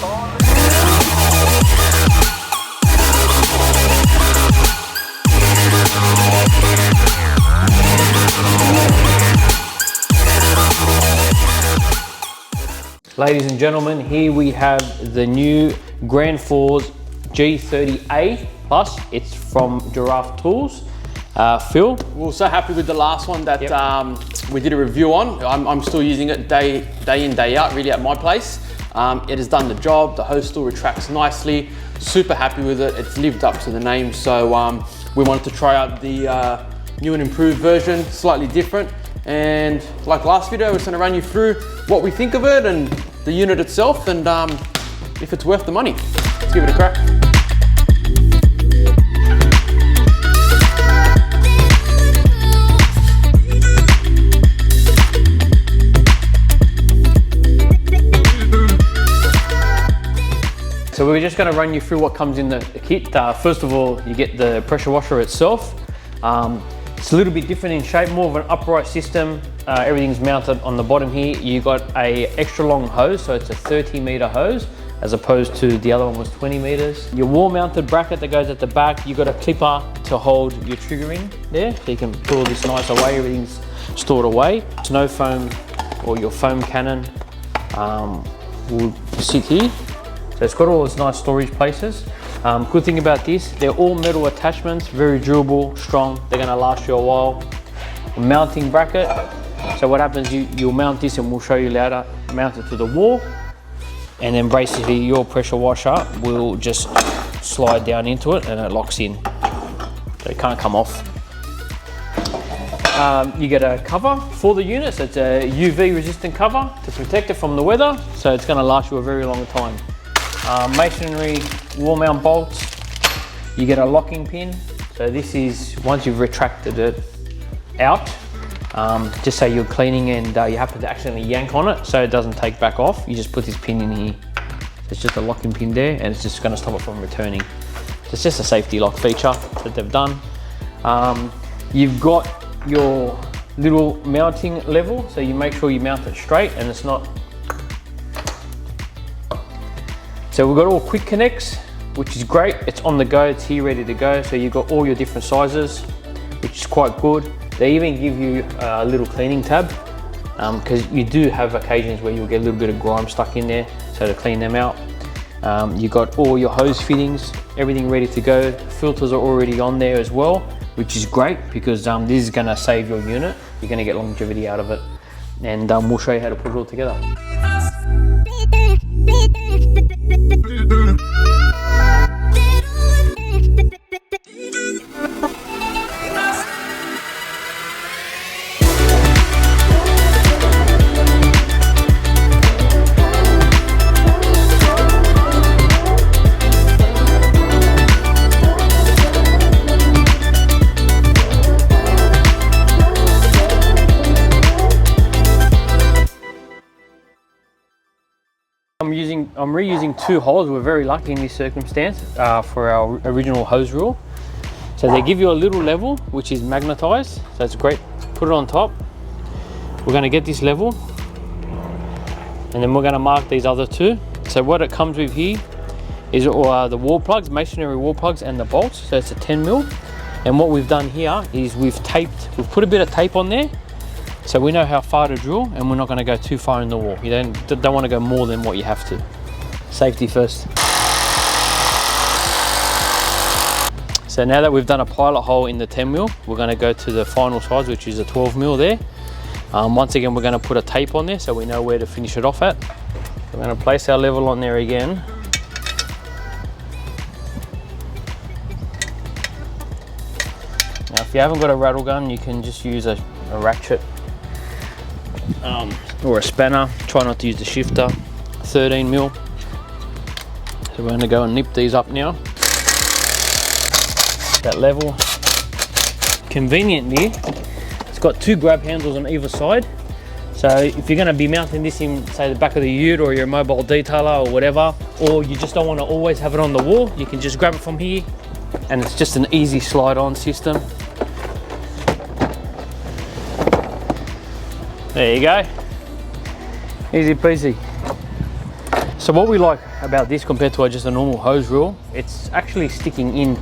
Ladies and gentlemen, here we have the new Grand Force G30A Plus. It's from Giraffe Tools. Phil? We're so happy with the last one that we did a review on. I'm still using it day in, day out, really at my place. It has done the job. The hose still retracts nicely. Super happy with it. It's lived up to the name. So we wanted to try out the new and improved version, slightly different. And like last video, we're just gonna run you through what we think of it and the unit itself, and if it's worth the money. Let's give it a crack. So we're just going to run you through what comes in the kit. First of all, you get the pressure washer itself. It's a little bit different in shape, more of an upright system. Everything's mounted on the bottom here. You got a extra long hose, so it's a 30-meter hose, as opposed to the other one was 20 meters. Your wall-mounted bracket that goes at the back, you got a clipper to hold your triggering there, so you can pull this nice away. Everything's stored away. Snow foam or your foam cannon will sit here. So it's got all those nice storage places. Good thing about this, they're all metal attachments, very durable, strong. They're gonna last you a while. A mounting bracket. So what happens, you'll mount this, and we'll show you later, mount it to the wall. And then basically your pressure washer will just slide down into it and it locks in. So it can't come off. You get a cover for the unit. So it's a UV resistant cover to protect it from the weather. So it's gonna last you a very long time. Masonry wall mount bolts. You get a locking pin. So this is, once you've retracted it out, just say you're cleaning and you happen to accidentally yank on it so it doesn't take back off, you just put this pin in here. So it's just a locking pin there, and it's just going to stop it from returning. So it's just a safety lock feature that they've done. You've got your little mounting level, so you make sure you mount it straight and it's not. So we've got all quick connects, which is great. It's on the go, it's here ready to go. So you've got all your different sizes, which is quite good. They even give you a little cleaning tab, because you do have occasions where you'll get a little bit of grime stuck in there, so to clean them out. You've got all your hose fittings, everything ready to go. Filters are already on there as well, which is great because this is gonna save your unit. You're gonna get longevity out of it. And we'll show you how to put it all together. I'm reusing 2 holes. We're very lucky in this circumstance for our original hose reel. So they give you a little level which is magnetized, so it's great. Put it on top. We're going to get this level, and then we're going to mark these other 2. So what it comes with here is the wall plugs, masonry wall plugs, and the bolts. So it's a 10 mil. And what we've done here is we've put a bit of tape on there, so we know how far to drill, and we're not going to go too far in the wall. You don't want to go more than what you have to. Safety first. So now that we've done a pilot hole in the 10 mil, we're going to go to the final size, which is a 12 mil there. Once again, we're going to put a tape on there so we know where to finish it off at. We're going to place our level on there again. Now, if you haven't got a rattle gun, you can just use a ratchet or a spanner. Try not to use the shifter. 13 mil. So we're going to go and nip these up now. That level. Conveniently, it's got 2 grab handles on either side. So if you're going to be mounting this in, say, the back of the ute, or your mobile detailer or whatever, or you just don't want to always have it on the wall, you can just grab it from here, and it's just an easy slide-on system. There you go. Easy peasy. So So what we like about this compared to just a normal hose reel, it's actually sticking in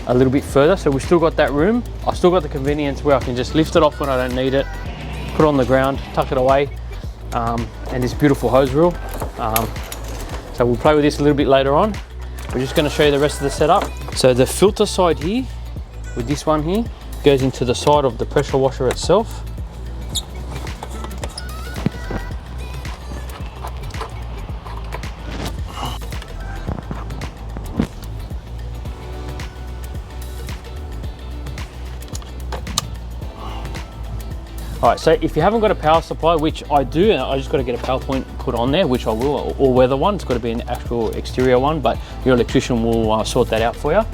a little bit further, so we still got that room. I still got the convenience where I can just lift it off when I don't need it, put it on the ground, tuck it away, and this beautiful hose reel. So we'll play with this a little bit later on. We're just going to show you the rest of the setup. So the filter side here, with this one here, goes into the side of the pressure washer itself. All right, so if you haven't got a power supply, which I do, and I just got to get a power point put on there, which I will, all weather one. It's got to be an actual exterior one, but your electrician will sort that out for you.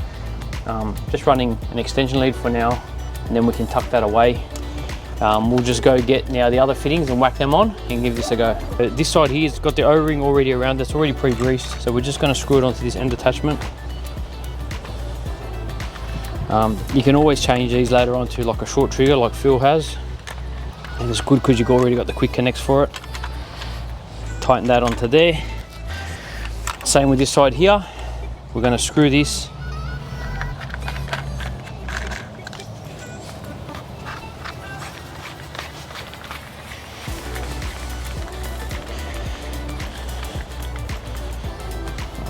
Just running an extension lead for now, and then we can tuck that away. We'll just go get now the other fittings and whack them on and give this a go. This side here has got the O-ring already around, it's already pre-greased, so we're just going to screw it onto this end attachment. You can always change these later on to like a short trigger like Phil has. And it's good because you've already got the quick connects for it. Tighten that onto there. Same with this side here. We're going to screw this.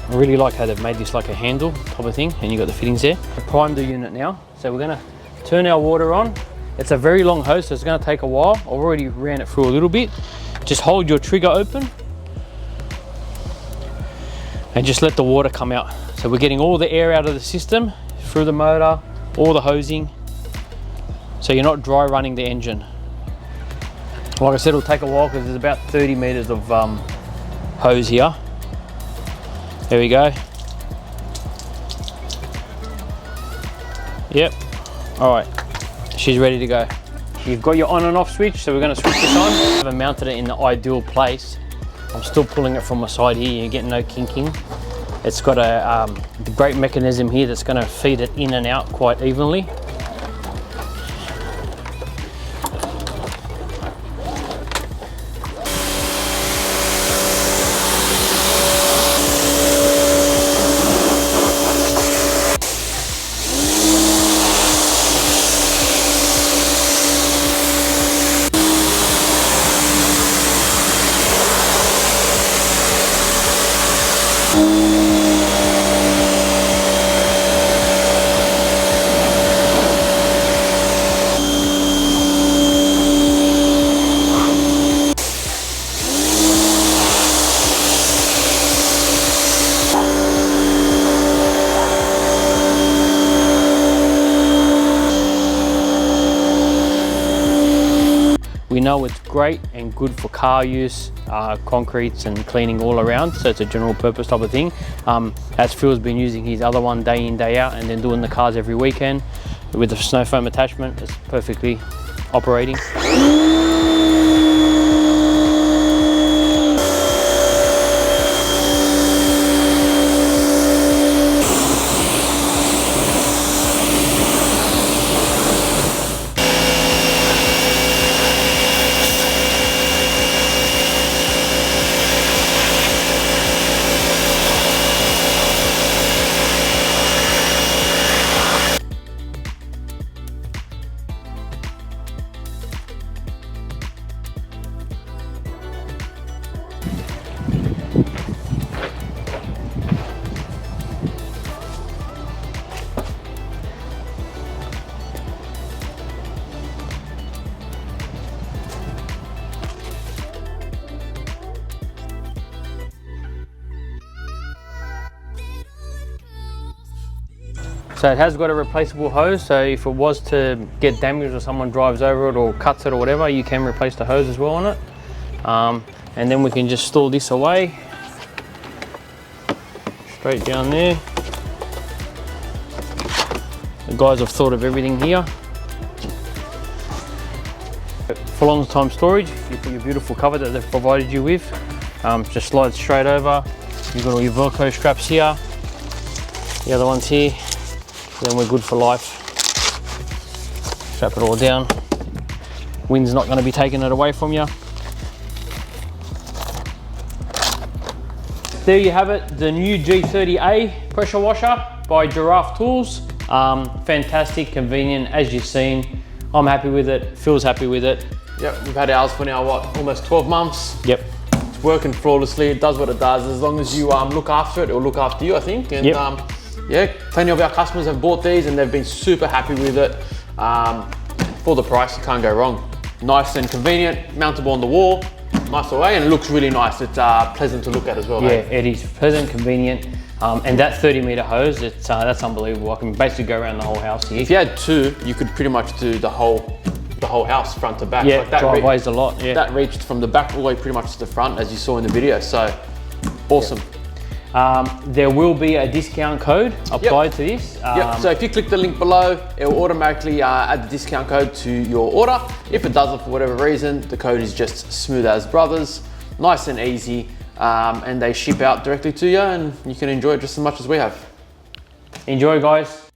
I really like how they've made this like a handle type of thing, and you've got the fittings there. Prime the unit now. So we're going to turn our water on. It's a very long hose, so it's going to take a while. I've already ran it through a little bit. Just hold your trigger open and just let the water come out. So we're getting all the air out of the system through the motor, all the hosing, so you're not dry running the engine. Like I said, it'll take a while because there's about 30 meters of hose here. There we go. Yep. All right. She's ready to go. You've got your on and off switch, so we're going to switch this on. I haven't mounted it in the ideal place. I'm still pulling it from my side here. You're getting no kinking. It's got a great mechanism here that's going to feed it in and out quite evenly. We know it's great and good for car use, concretes and cleaning all around, so it's a general purpose type of thing. As Phil's been using his other one day in, day out, and then doing the cars every weekend with the snow foam attachment, it's perfectly operating. So it has got a replaceable hose, so if it was to get damaged or someone drives over it or cuts it or whatever, you can replace the hose as well on it. And then we can just store this away, straight down there. The guys have thought of everything here. For long time storage, you put your beautiful cover that they've provided you with, just slides straight over. You've got all your Velcro straps here, the other ones here. Then we're good for life. Strap it all down. Wind's not going to be taking it away from you. there you have it, the new G30A pressure washer by Giraffe Tools. Fantastic, convenient, as you've seen. I'm happy with it, Phil's happy with it. Yep, we've had ours for now, what, almost 12 months? Yep. It's working flawlessly, it does what it does. As long as you look after it, it'll look after you, I think. And Yep. yeah, plenty of our customers have bought these and they've been super happy with it. For the price, you can't go wrong. Nice and convenient, mountable on the wall, nice away, and it looks really nice. It's pleasant to look at as well. Yeah, Hey? it is pleasant, convenient, and that 30-meter hose, that's unbelievable. I can basically go around the whole house here. If you had two, you could pretty much do the whole house front to back. Yeah, Like that driveways a lot, yeah. That reached from the back all the way pretty much to the front, as you saw in the video, so awesome. There will be a discount code applied to this. Yep, so if you click the link below, it will automatically add the discount code to your order. If it doesn't for whatever reason, the code is just Smooth As Brothers, nice and easy, and they ship out directly to you and you can enjoy it just as much as we have. Enjoy, guys.